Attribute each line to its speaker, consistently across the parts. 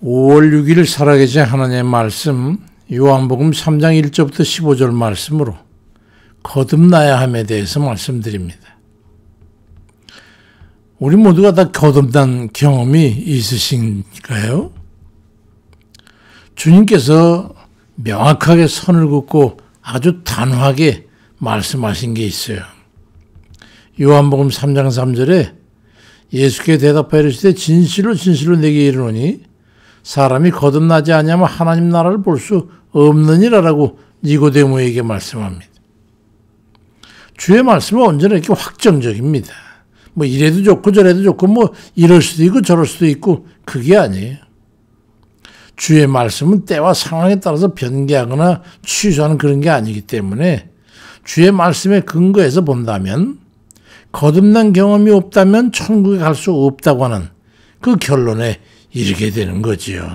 Speaker 1: 5월 6일 살아계신 하나님의 말씀, 요한복음 3장 1절부터 15절 말씀으로 거듭나야 함에 대해서 말씀드립니다. 우리 모두가 다 거듭난 경험이 있으신가요? 주님께서 명확하게 선을 긋고 아주 단호하게 말씀하신 게 있어요. 요한복음 3장 3절에 예수께 대답하여 이르시되 진실로 진실로 내게 이르노니 사람이 거듭나지 아니하면 하나님 나라를 볼 수 없느니라라고 니고데모에게 말씀합니다. 주의 말씀은 언제나 이렇게 확정적입니다. 뭐 이래도 좋고 저래도 좋고 뭐 이럴 수도 있고 저럴 수도 있고 그게 아니에요. 주의 말씀은 때와 상황에 따라서 변개하거나 취소하는 그런 게 아니기 때문에 주의 말씀에 근거해서 본다면 거듭난 경험이 없다면 천국에 갈 수 없다고 하는 그 결론에 이르게 되는 거지요.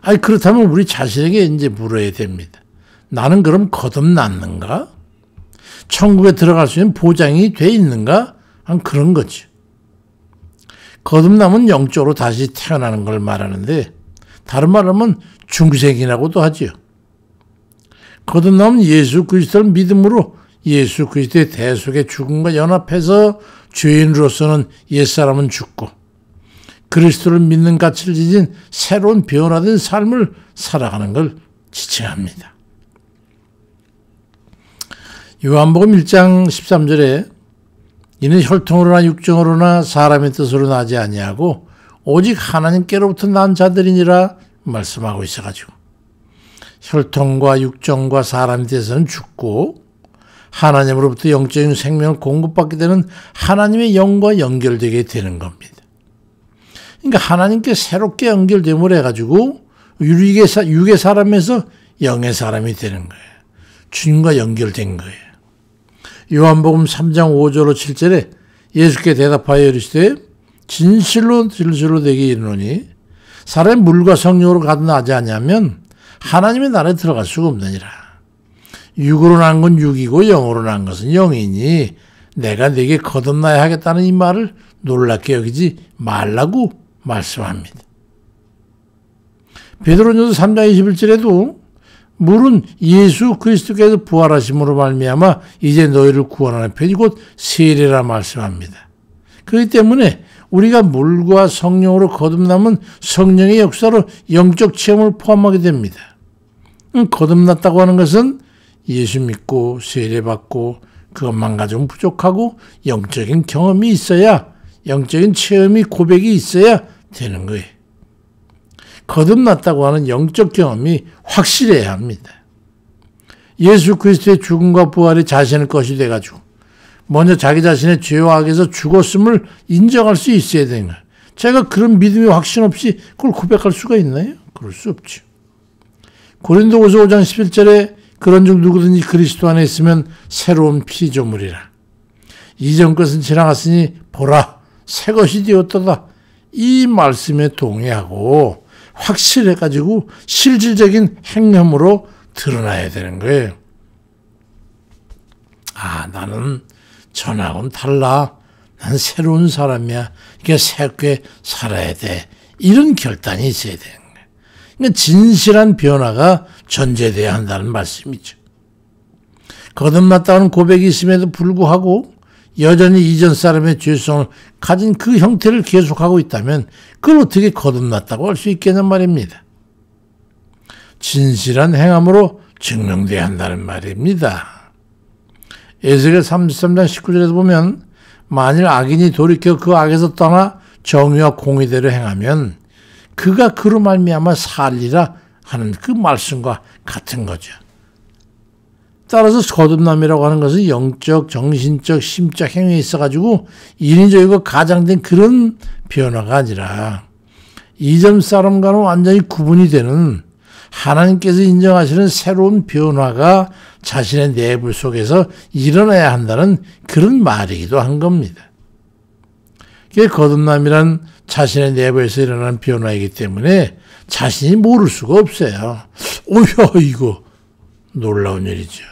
Speaker 1: 아니 그렇다면 우리 자신에게 이제 물어야 됩니다. 나는 그럼 거듭났는가? 천국에 들어갈 수 있는 보장이 돼 있는가? 한 그런 거죠. 거듭남은 영적으로 다시 태어나는 걸 말하는데 다른 말로 하면 중생이라고도 하지요. 거듭남은 예수 그리스도를 믿음으로 예수 그리스도의 대속의 죽음과 연합해서 죄인으로서는 옛사람은 죽고 그리스도를 믿는 가치를 지닌 새로운 변화된 삶을 살아가는 걸 지칭합니다. 요한복음 1장 13절에 이는 혈통으로나 육정으로나 사람의 뜻으로 나지 아니하고 오직 하나님께로부터 난 자들이니라 말씀하고 있어가지고 혈통과 육정과 사람에 대해서는 죽고 하나님으로부터 영적인 생명을 공급받게 되는 하나님의 영과 연결되게 되는 겁니다. 그러니까 하나님께 새롭게 연결됨을 해가지고 육의 사람에서 영의 사람이 되는 거예요. 주님과 연결된 거예요. 요한복음 3장 5절로 7절에 예수께 대답하여 이르시되 진실로 진실로 내게 이르노니 사람이 물과 성령으로 거듭나지 아니하면 하나님의 나라에 들어갈 수가 없느니라. 육으로 난 건 육이고 영으로 난 것은 영이니 내가 네게 거듭나야 하겠다는 이 말을 놀랍게 여기지 말라고 말씀합니다. 베드로전서 3장 21절에도 물은 예수 그리스도께서 부활하심으로 말미암아 이제 너희를 구원하는 편이 곧 세례라 말씀합니다. 그렇기 때문에 우리가 물과 성령으로 거듭남은 성령의 역사로 영적 체험을 포함하게 됩니다. 거듭났다고 하는 것은 예수 믿고 세례받고 그것만 가지고는 부족하고 영적인 경험이 있어야 영적인 체험이 고백이 있어야 되는 거예요. 거듭났다고 하는 영적 경험이 확실해야 합니다. 예수 그리스도의 죽음과 부활이 자신의 것이 돼가지고 먼저 자기 자신의 죄와 악에서 죽었음을 인정할 수 있어야 되는 거예요. 제가 그런 믿음의 확신 없이 그걸 고백할 수가 있나요? 그럴 수 없죠. 고린도후서 5장 11절에 그런즉 누구든지 그리스도 안에 있으면 새로운 피조물이라. 이전 것은 지나갔으니 보라 새 것이 되었도다. 이 말씀에 동의하고 확실해가지고 실질적인 행함으로 드러나야 되는 거예요. 아, 나는 전하고는 달라. 난 새로운 사람이야. 그러니까 새롭게 살아야 돼. 이런 결단이 있어야 되는 거예요. 그러니까 진실한 변화가 전제돼야 한다는 말씀이죠. 거듭났다는 고백이 있음에도 불구하고 여전히 이전 사람의 죄성을 가진 그 형태를 계속하고 있다면 그걸 어떻게 거듭났다고 할 수 있겠는 말입니다. 진실한 행함으로 증명돼야 한다는 말입니다. 에스겔 33장 19절에서 보면 만일 악인이 돌이켜 그 악에서 떠나 정의와 공의대로 행하면 그가 그로 말미암아 살리라 하는 그 말씀과 같은 거죠. 따라서 거듭남이라고 하는 것은 영적, 정신적, 심적 행위에 있어가지고 인위적이고 가장된 그런 변화가 아니라 이전 사람과는 완전히 구분이 되는 하나님께서 인정하시는 새로운 변화가 자신의 내부 속에서 일어나야 한다는 그런 말이기도 한 겁니다. 그게 거듭남이란 자신의 내부에서 일어나는 변화이기 때문에 자신이 모를 수가 없어요. 오야 이거 놀라운 일이죠.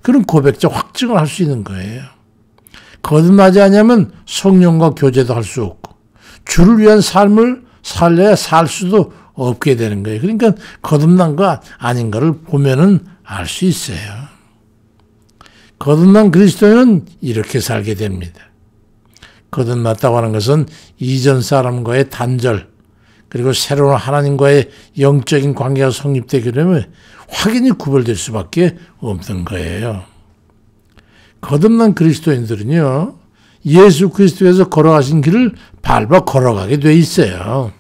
Speaker 1: 그런 고백적 확증을 할 수 있는 거예요. 거듭나지 않으면 성령과 교제도 할 수 없고 주를 위한 삶을 살려야 살 수도 없게 되는 거예요. 그러니까 거듭난 거 아닌 거를 보면은 알 수 있어요. 거듭난 그리스도인은 이렇게 살게 됩니다. 거듭났다고 하는 것은 이전 사람과의 단절, 그리고 새로운 하나님과의 영적인 관계가 성립되게 되면 확연히 구별될 수밖에 없는 거예요. 거듭난 그리스도인들은요, 예수 그리스도에서 걸어가신 길을 밟아 걸어가게 돼 있어요.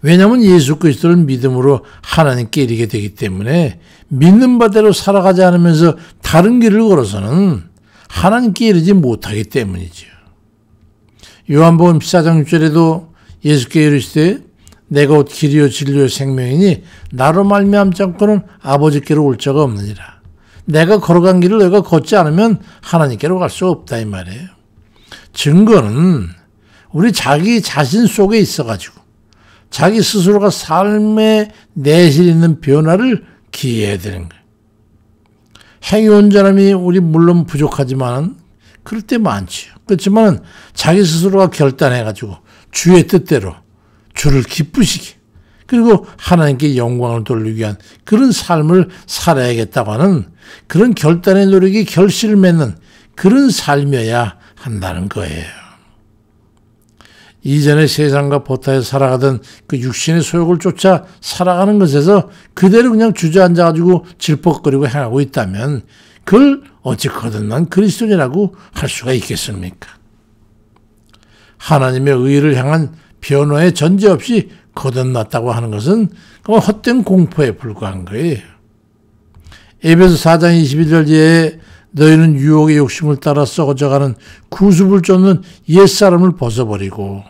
Speaker 1: 왜냐하면 예수 그리스도를 믿음으로 하나님께 이르게 되기 때문에 믿는 바대로 살아가지 않으면서 다른 길을 걸어서는 하나님께 이르지 못하기 때문이죠. 요한복음 14장 6절에도 예수께 이르시되 내가 곧 길이요 진리요 생명이니 나로 말미암지 않고는 아버지께로 올 자가 없느니라. 내가 걸어간 길을 내가 걷지 않으면 하나님께로 갈 수 없다 이 말이에요. 증거는 우리 자기 자신 속에 있어가지고 자기 스스로가 삶의 내실 있는 변화를 기해야 되는 거예요. 행위 온전함이 우리 물론 부족하지만 그럴 때 많지요. 그렇지만 자기 스스로가 결단해가지고 주의 뜻대로 주를 기쁘시게 그리고 하나님께 영광을 돌리기 위한 그런 삶을 살아야겠다고 하는 그런 결단의 노력이 결실을 맺는 그런 삶이어야 한다는 거예요. 이전에 세상과 보타에 살아가던 그 육신의 소욕을 쫓아 살아가는 것에서 그대로 그냥 주저앉아가지고 질퍽거리고 행하고 있다면 그걸 어찌 거듭난 그리스도인이라고 할 수가 있겠습니까? 하나님의 의를 향한 변화의 전제 없이 거듭났다고 하는 것은 헛된 공포에 불과한 거예요. 에베소 4장 21절에 너희는 유혹의 욕심을 따라 썩어져가는 구습을 쫓는 옛사람을 벗어버리고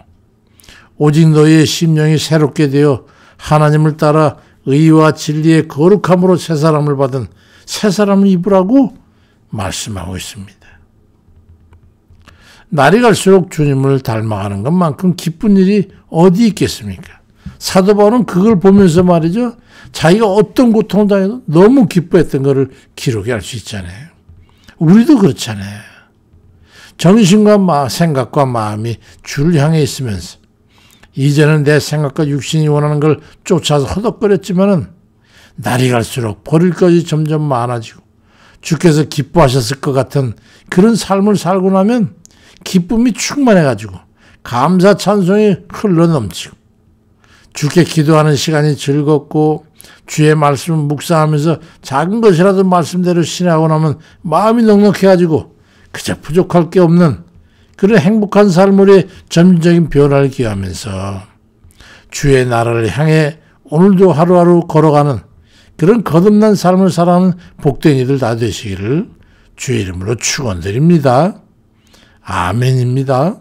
Speaker 1: 오직 너희의 심령이 새롭게 되어 하나님을 따라 의와 진리의 거룩함으로 새 사람을 받은 새 사람을 입으라고 말씀하고 있습니다. 날이 갈수록 주님을 닮아가는 것만큼 기쁜 일이 어디 있겠습니까? 사도 바울은 그걸 보면서 말이죠. 자기가 어떤 고통을 당해도 너무 기뻐했던 것을 기록할 수 있잖아요. 우리도 그렇잖아요. 정신과 생각과 마음이 주를 향해 있으면서 이제는 내 생각과 육신이 원하는 걸 쫓아서 허덕거렸지만은 날이 갈수록 버릴 것이 점점 많아지고 주께서 기뻐하셨을 것 같은 그런 삶을 살고 나면 기쁨이 충만해가지고 감사 찬송이 흘러넘치고 주께 기도하는 시간이 즐겁고 주의 말씀을 묵상하면서 작은 것이라도 말씀대로 신뢰하고 나면 마음이 넉넉해가지고 그저 부족할 게 없는 그런 행복한 삶으로의 점진적인 변화를 기하면서 주의 나라를 향해 오늘도 하루하루 걸어가는 그런 거듭난 삶을 살아가는 복된 이들 다 되시기를 주의 이름으로 축원드립니다. 아멘입니다.